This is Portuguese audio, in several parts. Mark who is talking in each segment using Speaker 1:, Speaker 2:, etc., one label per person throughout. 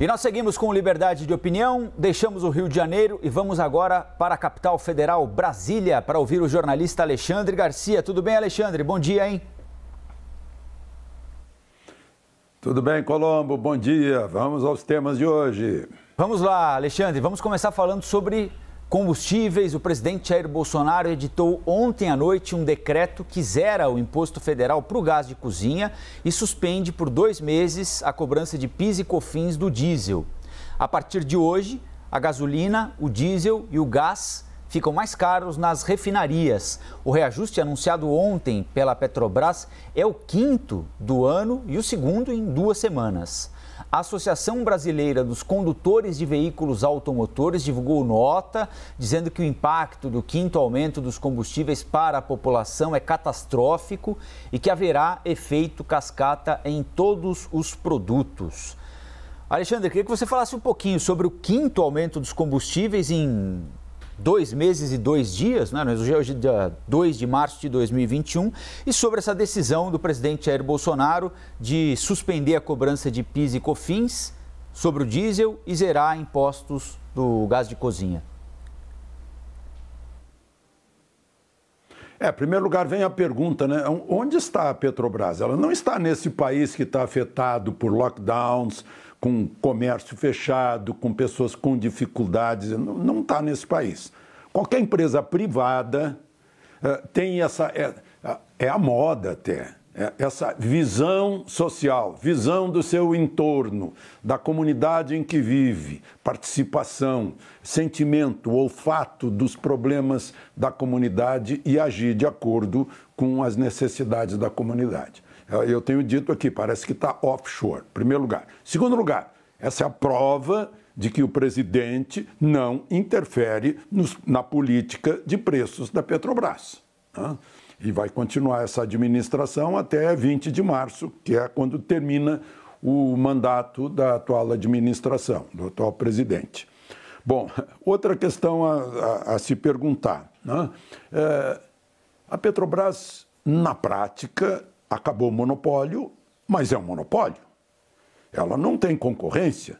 Speaker 1: E nós seguimos com liberdade de opinião, deixamos o Rio de Janeiro e vamos agora para a capital federal, Brasília, para ouvir o jornalista Alexandre Garcia. Tudo bem, Alexandre? Bom dia, hein?
Speaker 2: Tudo bem, Colombo? Bom dia. Vamos aos temas de hoje.
Speaker 1: Vamos lá, Alexandre. Vamos começar falando sobre combustíveis. O presidente Jair Bolsonaro editou ontem à noite um decreto que zera o imposto federal para o gás de cozinha e suspende por 2 meses a cobrança de PIS e COFINS do diesel. A partir de hoje, a gasolina, o diesel e o gás ficam mais caros nas refinarias. O reajuste anunciado ontem pela Petrobras é o 5º do ano e o 2º em 2 semanas. A Associação Brasileira dos Condutores de Veículos Automotores divulgou nota dizendo que o impacto do 5º aumento dos combustíveis para a população é catastrófico e que haverá efeito cascata em todos os produtos. Alexandre, queria que você falasse um pouquinho sobre o 5º aumento dos combustíveis em 2 meses e 2 dias, né? Hoje é dia 2 de março de 2021, e sobre essa decisão do presidente Jair Bolsonaro de suspender a cobrança de PIS e COFINS sobre o diesel e zerar impostos do gás de cozinha.
Speaker 2: Em primeiro lugar, vem a pergunta, né? Onde está a Petrobras? Ela não está nesse país que está afetado por lockdowns, com comércio fechado, com pessoas com dificuldades, não está nesse país. Qualquer empresa privada tem essa, é a moda até, essa visão social, visão do seu entorno, da comunidade em que vive, participação, sentimento, olfato dos problemas da comunidade e agir de acordo com as necessidades da comunidade. Eu tenho dito aqui, parece que está offshore, primeiro lugar. Segundo lugar, essa é a prova de que o presidente não interfere na política de preços da Petrobras. Né? E vai continuar essa administração até 20 de março, que é quando termina o mandato da atual administração, do atual presidente. Bom, outra questão a se perguntar. Né? A Petrobras, na prática, acabou o monopólio, mas é um monopólio. Ela não tem concorrência.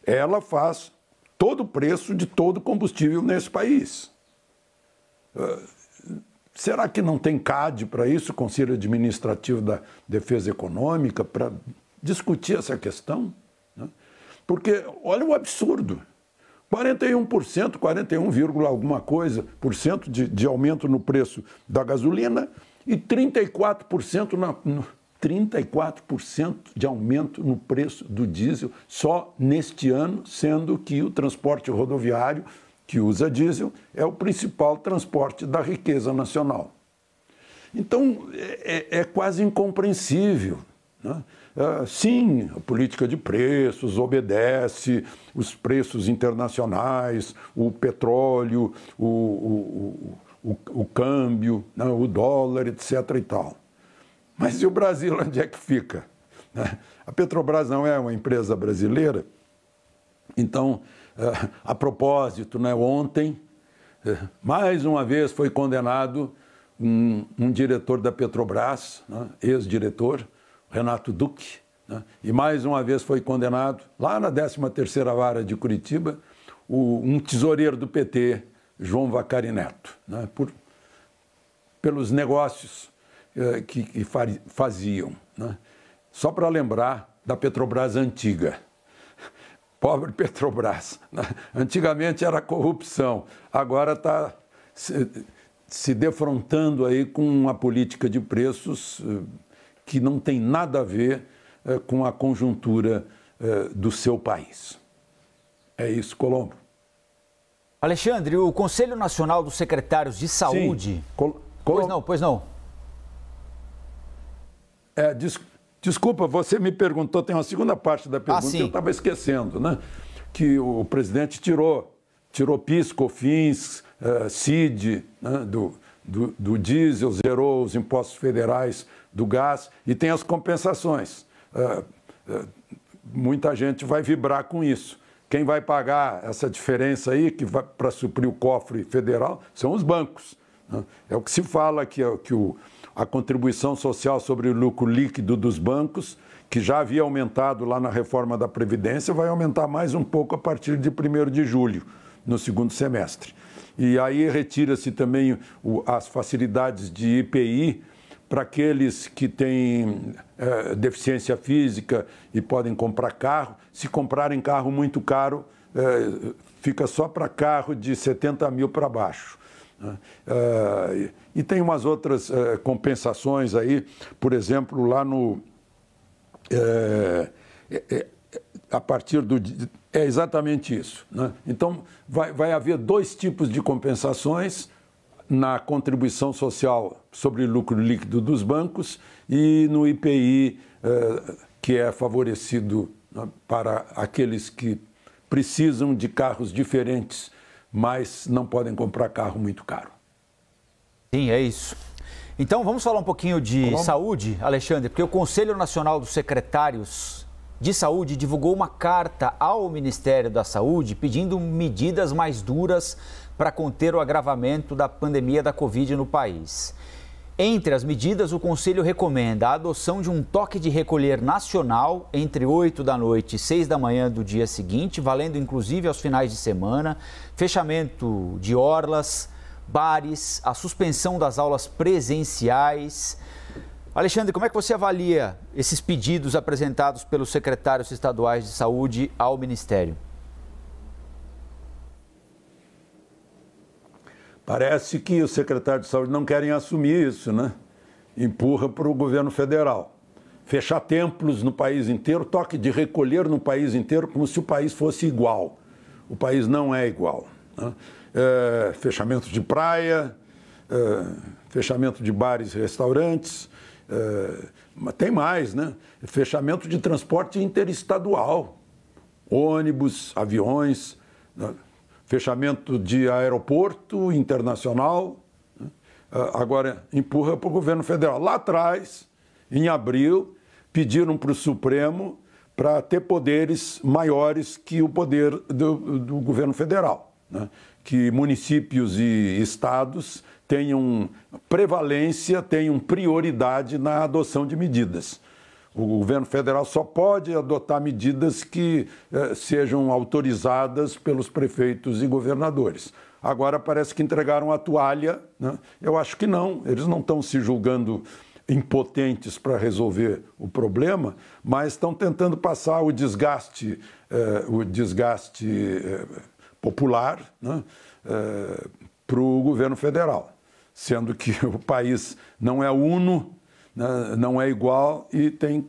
Speaker 2: Ela faz todo o preço de todo combustível nesse país. Será que não tem CAD para isso, Conselho Administrativo da Defesa Econômica, para discutir essa questão? Porque, olha o absurdo. 41%, 41, alguma coisa por cento de aumento no preço da gasolina e 34% 34% de aumento no preço do diesel só neste ano, sendo que o transporte rodoviário, que usa diesel, é o principal transporte da riqueza nacional. Então, é quase incompreensível. Né? Sim, a política de preços obedece os preços internacionais, o petróleo, o câmbio, né, o dólar, etc. e tal. Mas e o Brasil, onde é que fica? A Petrobras não é uma empresa brasileira. Então, a propósito, né, ontem, mais uma vez foi condenado um diretor da Petrobras, né, ex-diretor, Renato Duque, né, e mais uma vez foi condenado, lá na 13ª Vara de Curitiba, um tesoureiro do PT, João Vacari Neto, né, pelos negócios que faziam. Né? Só para lembrar da Petrobras antiga. Pobre Petrobras. Né? Antigamente era corrupção, agora está se defrontando aí com uma política de preços que não tem nada a ver com a conjuntura do seu país. É isso, Colombo.
Speaker 1: Alexandre, o Conselho Nacional dos Secretários de Saúde...
Speaker 2: Sim.
Speaker 1: Pois não.
Speaker 2: Desculpa, você me perguntou, tem uma segunda parte da pergunta que eu estava esquecendo, né? Que o presidente tirou PIS, COFINS, CID, né? do diesel, zerou os impostos federais do gás e tem as compensações. Muita gente vai vibrar com isso. Quem vai pagar essa diferença aí, que vai para suprir o cofre federal, são os bancos. Né? É o que se fala que o a contribuição social sobre o lucro líquido dos bancos, que já havia aumentado lá na reforma da Previdência, vai aumentar mais um pouco a partir de 1º de julho, no segundo semestre. E aí retira-se também as facilidades de IPI para aqueles que têm deficiência física e podem comprar carro. Se comprarem carro muito caro, fica só para carro de 70 mil para baixo. E tem umas outras compensações aí, por exemplo, lá no... a partir do... É exatamente isso, né? Então, vai haver 2 tipos de compensações na contribuição social sobre o lucro líquido dos bancos e no IPI, que é favorecido, né, para aqueles que precisam de carros diferentes, mas não podem comprar carro muito caro.
Speaker 1: Sim, é isso. Então, vamos falar um pouquinho de saúde, Alexandre, porque o Conselho Nacional dos Secretários de Saúde divulgou uma carta ao Ministério da Saúde pedindo medidas mais duras para conter o agravamento da pandemia da Covid no país. Entre as medidas, o Conselho recomenda a adoção de um toque de recolher nacional entre 8 da noite e 6 da manhã do dia seguinte, valendo inclusive aos finais de semana, fechamento de orlas, bares, a suspensão das aulas presenciais. Alexandre, como é que você avalia esses pedidos apresentados pelos secretários estaduais de saúde ao Ministério?
Speaker 2: Parece que os secretários de saúde não querem assumir isso, né? Empurra para o governo federal. Fechar templos no país inteiro, toque de recolher no país inteiro, como se o país fosse igual. O país não é igual, né? Fechamento de praia, fechamento de bares e restaurantes, tem mais, né? Fechamento de transporte interestadual, ônibus, aviões, né? Fechamento de aeroporto internacional, né? Agora empurra para o governo federal. Lá atrás, em abril, pediram para o Supremo para ter poderes maiores que o poder do governo federal, né? Que municípios e estados tenham prevalência, tenham prioridade na adoção de medidas. O governo federal só pode adotar medidas que sejam autorizadas pelos prefeitos e governadores. Agora parece que entregaram a toalha, né? Eu acho que não, eles não estão se julgando impotentes para resolver o problema, mas estão tentando passar o desgaste popular, né, para o governo federal, sendo que o país não é uno, né, não é igual e tem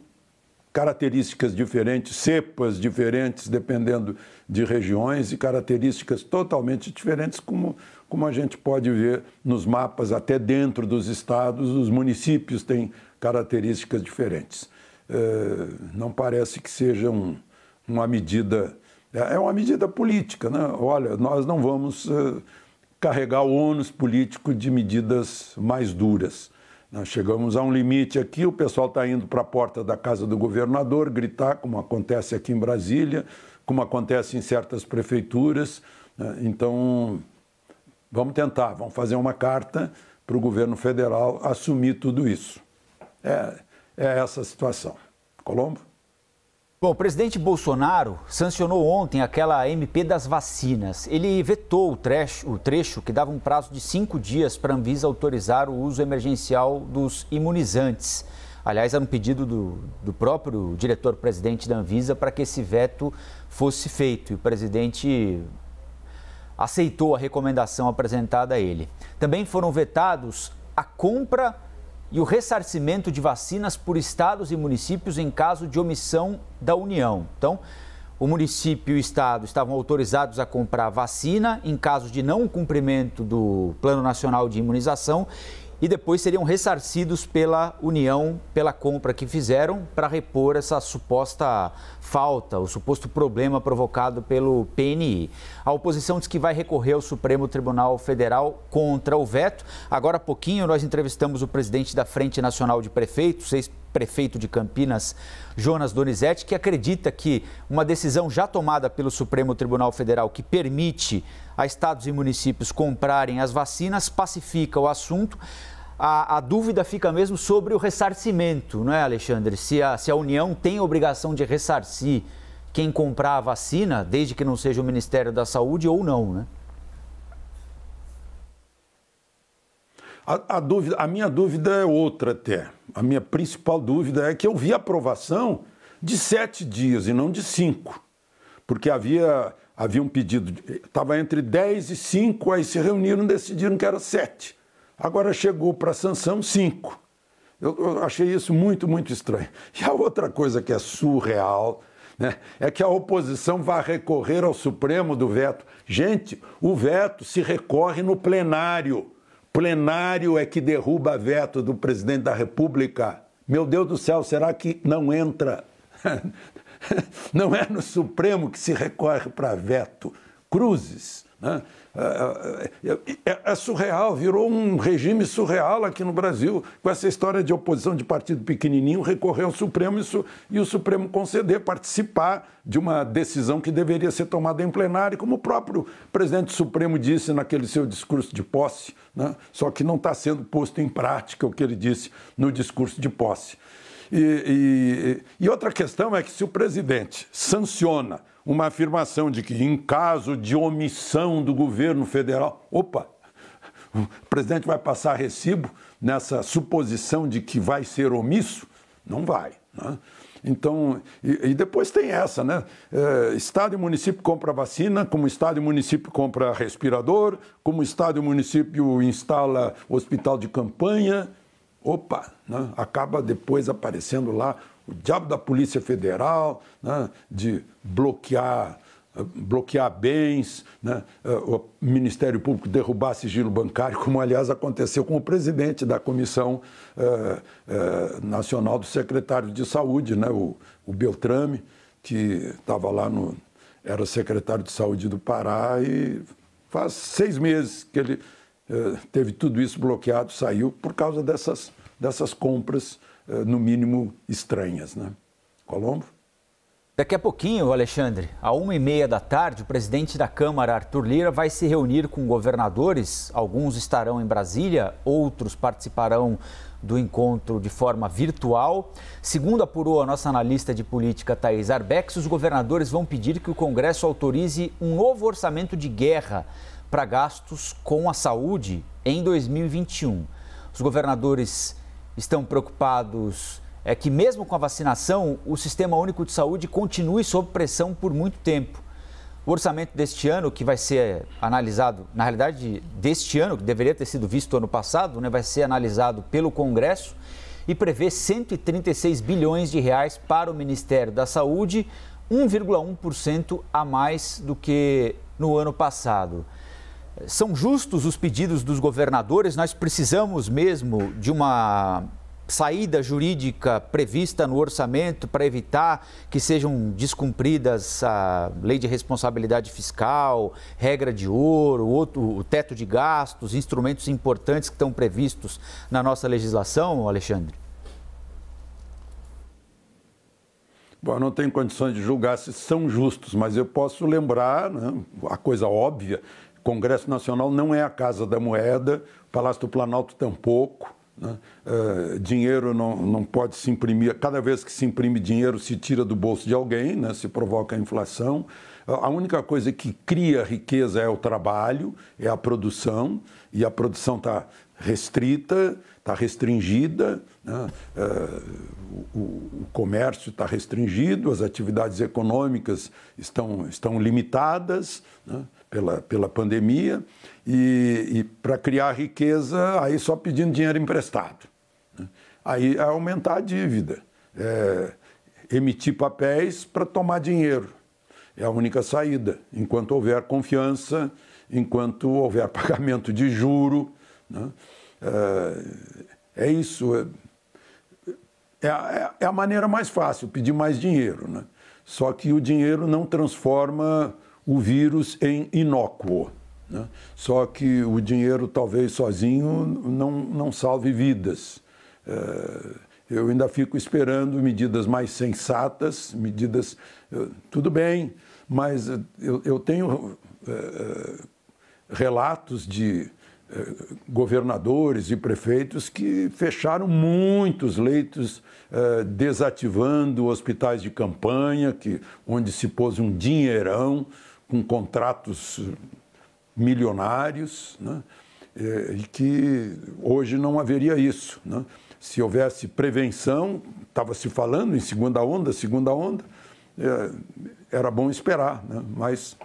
Speaker 2: características diferentes, cepas diferentes, dependendo de regiões e características totalmente diferentes, como a gente pode ver nos mapas, até dentro dos estados, os municípios têm características diferentes. Não parece que seja uma medida... É uma medida política, né? Olha, nós não vamos carregar o ônus político de medidas mais duras. Nós chegamos a um limite aqui, o pessoal está indo para a porta da casa do governador gritar, como acontece aqui em Brasília, como acontece em certas prefeituras, né? Então, vamos tentar, vamos fazer uma carta para o governo federal assumir tudo isso. É essa a situação. Colombo?
Speaker 1: Bom, o presidente Bolsonaro sancionou ontem aquela MP das vacinas. Ele vetou o trecho que dava um prazo de 5 dias para a Anvisa autorizar o uso emergencial dos imunizantes. Aliás, era um pedido do próprio diretor-presidente da Anvisa para que esse veto fosse feito. E o presidente aceitou a recomendação apresentada a ele. Também foram vetados a compra e o ressarcimento de vacinas por estados e municípios em caso de omissão da União. Então, o município e o estado estavam autorizados a comprar vacina em caso de não cumprimento do Plano Nacional de Imunização e depois seriam ressarcidos pela União pela compra que fizeram para repor essa suposta falta, o suposto problema provocado pelo PNI. A oposição diz que vai recorrer ao Supremo Tribunal Federal contra o veto. Agora há pouquinho nós entrevistamos o presidente da Frente Nacional de Prefeitos, ex-prefeito de Campinas, Jonas Donizete, que acredita que uma decisão já tomada pelo Supremo Tribunal Federal que permite a estados e municípios comprarem as vacinas pacifica o assunto. a dúvida fica mesmo sobre o ressarcimento, não é, Alexandre? Se a União tem a obrigação de ressarcir quem comprar a vacina, desde que não seja o Ministério da Saúde ou não, né?
Speaker 2: A minha dúvida é outra até. A minha principal dúvida é que eu vi a aprovação de 7 dias e não de 5. Porque havia um pedido, estava entre 10 e 5, aí se reuniram e decidiram que era 7. Agora chegou para a sanção 5. Eu achei isso muito, muito estranho. E a outra coisa que é surreal, né, é que a oposição vai recorrer ao Supremo do veto. Gente, o veto se recorre no plenário. Plenário é que derruba veto do presidente da República. Meu Deus do céu, será que não entra? Não é no Supremo que se recorre para veto. Cruzes, né? É surreal, virou um regime surreal aqui no Brasil, com essa história de oposição de partido pequenininho, recorrer ao Supremo e o Supremo conceder, participar de uma decisão que deveria ser tomada em plenário, como o próprio presidente do Supremo disse naquele seu discurso de posse, né? Só que não está sendo posto em prática o que ele disse no discurso de posse. E outra questão é que se o presidente sanciona uma afirmação de que em caso de omissão do governo federal, opa, o presidente vai passar recibo nessa suposição de que vai ser omisso? Não vai, né? Então, e depois tem essa, né? Estado e município compra vacina, como Estado e município compra respirador, como Estado e município instala hospital de campanha. Opa, né? Acaba depois aparecendo lá o diabo da Polícia Federal, né? De bloquear bens, né? O Ministério Público derrubar sigilo bancário, como aliás aconteceu com o presidente da Comissão Nacional do Secretário de Saúde, né? O Beltrame, que estava lá era secretário de Saúde do Pará e faz 6 meses que ele teve tudo isso bloqueado, saiu por causa dessas compras, no mínimo, estranhas, né? Colombo?
Speaker 1: Daqui a pouquinho, Alexandre, à 1h30 da tarde, o presidente da Câmara, Arthur Lira, vai se reunir com governadores. Alguns estarão em Brasília, outros participarão do encontro de forma virtual. Segundo apurou a nossa analista de política, Thaís Arbex, os governadores vão pedir que o Congresso autorize um novo orçamento de guerra para gastos com a saúde em 2021. Os governadores estão preocupados que mesmo com a vacinação, o Sistema Único de Saúde continue sob pressão por muito tempo. O orçamento deste ano, que vai ser analisado, na realidade deste ano, que deveria ter sido visto ano passado, né, vai ser analisado pelo Congresso e prevê 136 bilhões de reais para o Ministério da Saúde, 1,1% a mais do que no ano passado. São justos os pedidos dos governadores? Nós precisamos mesmo de uma saída jurídica prevista no orçamento para evitar que sejam descumpridas a lei de responsabilidade fiscal, regra de ouro, o teto de gastos, instrumentos importantes que estão previstos na nossa legislação, Alexandre?
Speaker 2: Bom, eu não tenho condições de julgar se são justos, mas eu posso lembrar, né, a coisa óbvia: o Congresso Nacional não é a Casa da Moeda, o Palácio do Planalto tampouco. Né? Dinheiro não pode se imprimir. Cada vez que se imprime dinheiro, se tira do bolso de alguém, né? Se provoca a inflação. A única coisa que cria riqueza é o trabalho, é a produção, e a produção está restrita, está restringida, né? O comércio está restringido, as atividades econômicas estão limitadas, né? Pela pandemia, e para criar riqueza, aí só pedindo dinheiro emprestado, né? Aí é aumentar a dívida, emitir papéis para tomar dinheiro. É a única saída, enquanto houver confiança, enquanto houver pagamento de juro, né? É isso. É a maneira mais fácil, pedir mais dinheiro, né? Só que o dinheiro não transforma o vírus em inócuo, né? Só que o dinheiro talvez sozinho não salve vidas. Eu ainda fico esperando medidas mais sensatas, medidas... Tudo bem, mas eu tenho relatos de governadores e prefeitos que fecharam muitos leitos, desativando hospitais de campanha, onde se pôs um dinheirão com contratos milionários, né? E que hoje não haveria isso, né? Se houvesse prevenção, estava se falando em segunda onda, era bom esperar, né? Mas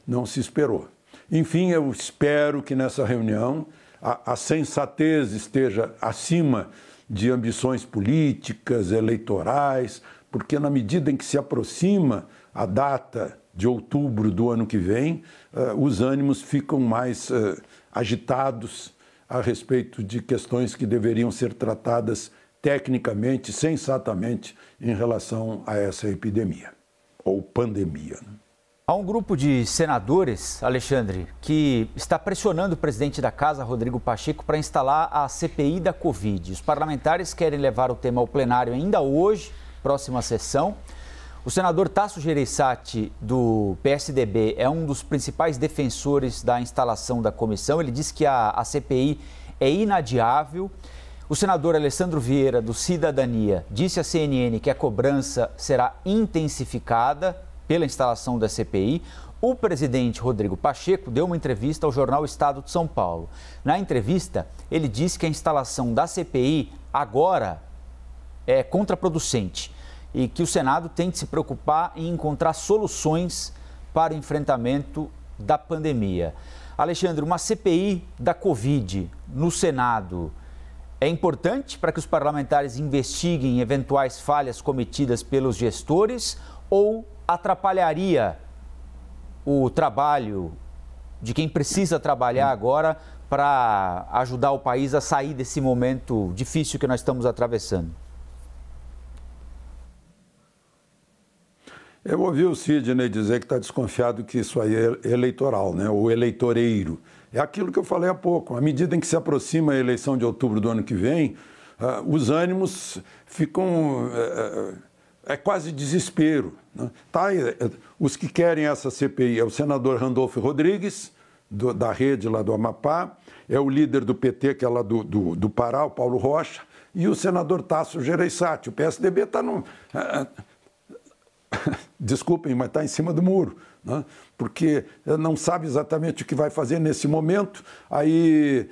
Speaker 2: não se esperou. Enfim, eu espero que nessa reunião a sensatez esteja acima de ambições políticas, eleitorais, porque na medida em que se aproxima a data de outubro do ano que vem, os ânimos ficam mais agitados a respeito de questões que deveriam ser tratadas tecnicamente, sensatamente, em relação a essa epidemia, ou pandemia, né?
Speaker 1: Há um grupo de senadores, Alexandre, que está pressionando o presidente da Casa, Rodrigo Pacheco, para instalar a CPI da Covid. Os parlamentares querem levar o tema ao plenário ainda hoje, próxima sessão. O senador Tasso Gereissati, do PSDB, é um dos principais defensores da instalação da comissão. Ele diz que a CPI é inadiável. O senador Alessandro Vieira, do Cidadania, disse à CNN que a cobrança será intensificada pela instalação da CPI. O presidente Rodrigo Pacheco deu uma entrevista ao jornal Estado de São Paulo. Na entrevista, ele disse que a instalação da CPI agora é contraproducente e que o Senado tem de se preocupar em encontrar soluções para o enfrentamento da pandemia. Alexandre, uma CPI da Covid no Senado é importante para que os parlamentares investiguem eventuais falhas cometidas pelos gestores ou atrapalharia o trabalho de quem precisa trabalhar agora para ajudar o país a sair desse momento difícil que nós estamos atravessando?
Speaker 2: Eu ouvi o Sidney dizer que está desconfiado que isso aí é eleitoral, né? O eleitoreiro. É aquilo que eu falei há pouco. À medida em que se aproxima a eleição de outubro do ano que vem, os ânimos ficam... É quase desespero, né? Tá, os que querem essa CPI é o senador Randolfo Rodrigues, da rede lá do Amapá, é o líder do PT, que é lá do Pará, o Paulo Rocha, e o senador Tasso Gereissati. O PSDB está no... Desculpem, mas está em cima do muro, né? Porque não sabe exatamente o que vai fazer nesse momento. Aí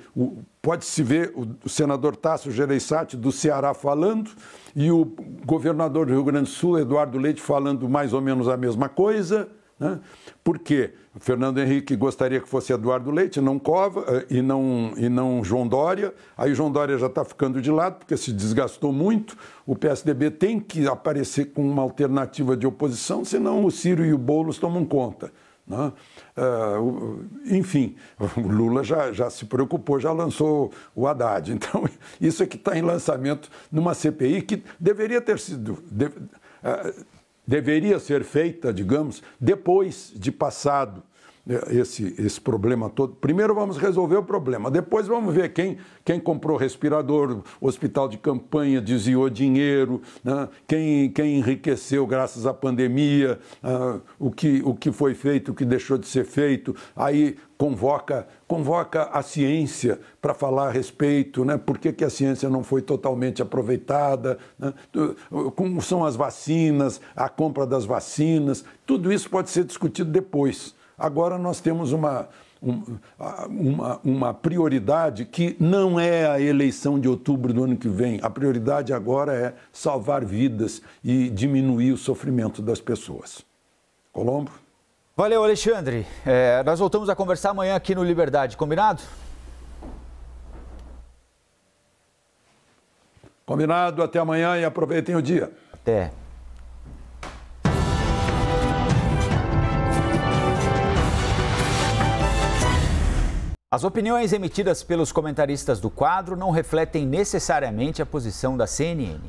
Speaker 2: pode-se ver o senador Tasso Gereissati do Ceará falando e o governador do Rio Grande do Sul, Eduardo Leite, falando mais ou menos a mesma coisa, né? Porque o Fernando Henrique gostaria que fosse Eduardo Leite, não Cova, e não João Dória. Aí João Dória já está ficando de lado, porque se desgastou muito. O PSDB tem que aparecer com uma alternativa de oposição, senão o Ciro e o Boulos tomam conta, né? Enfim, o Lula já se preocupou, já lançou o Haddad. Então, isso é que está em lançamento numa CPI que deveria ter sido... deveria ser feita, digamos, depois de passado esse problema todo. Primeiro vamos resolver o problema, depois vamos ver quem comprou respirador, hospital de campanha, desviou dinheiro, né? Quem enriqueceu graças à pandemia, o que foi feito, o que deixou de ser feito. Aí convoca a ciência para falar a respeito, né? Por que a ciência não foi totalmente aproveitada, né? Como são as vacinas, a compra das vacinas, tudo isso pode ser discutido depois. Agora nós temos uma prioridade que não é a eleição de outubro do ano que vem. A prioridade agora é salvar vidas e diminuir o sofrimento das pessoas. Colombo?
Speaker 1: Valeu, Alexandre. Nós voltamos a conversar amanhã aqui no Liberdade, combinado?
Speaker 2: Combinado, até amanhã e aproveitem o dia.
Speaker 1: Até. As opiniões emitidas pelos comentaristas do quadro não refletem necessariamente a posição da CNN.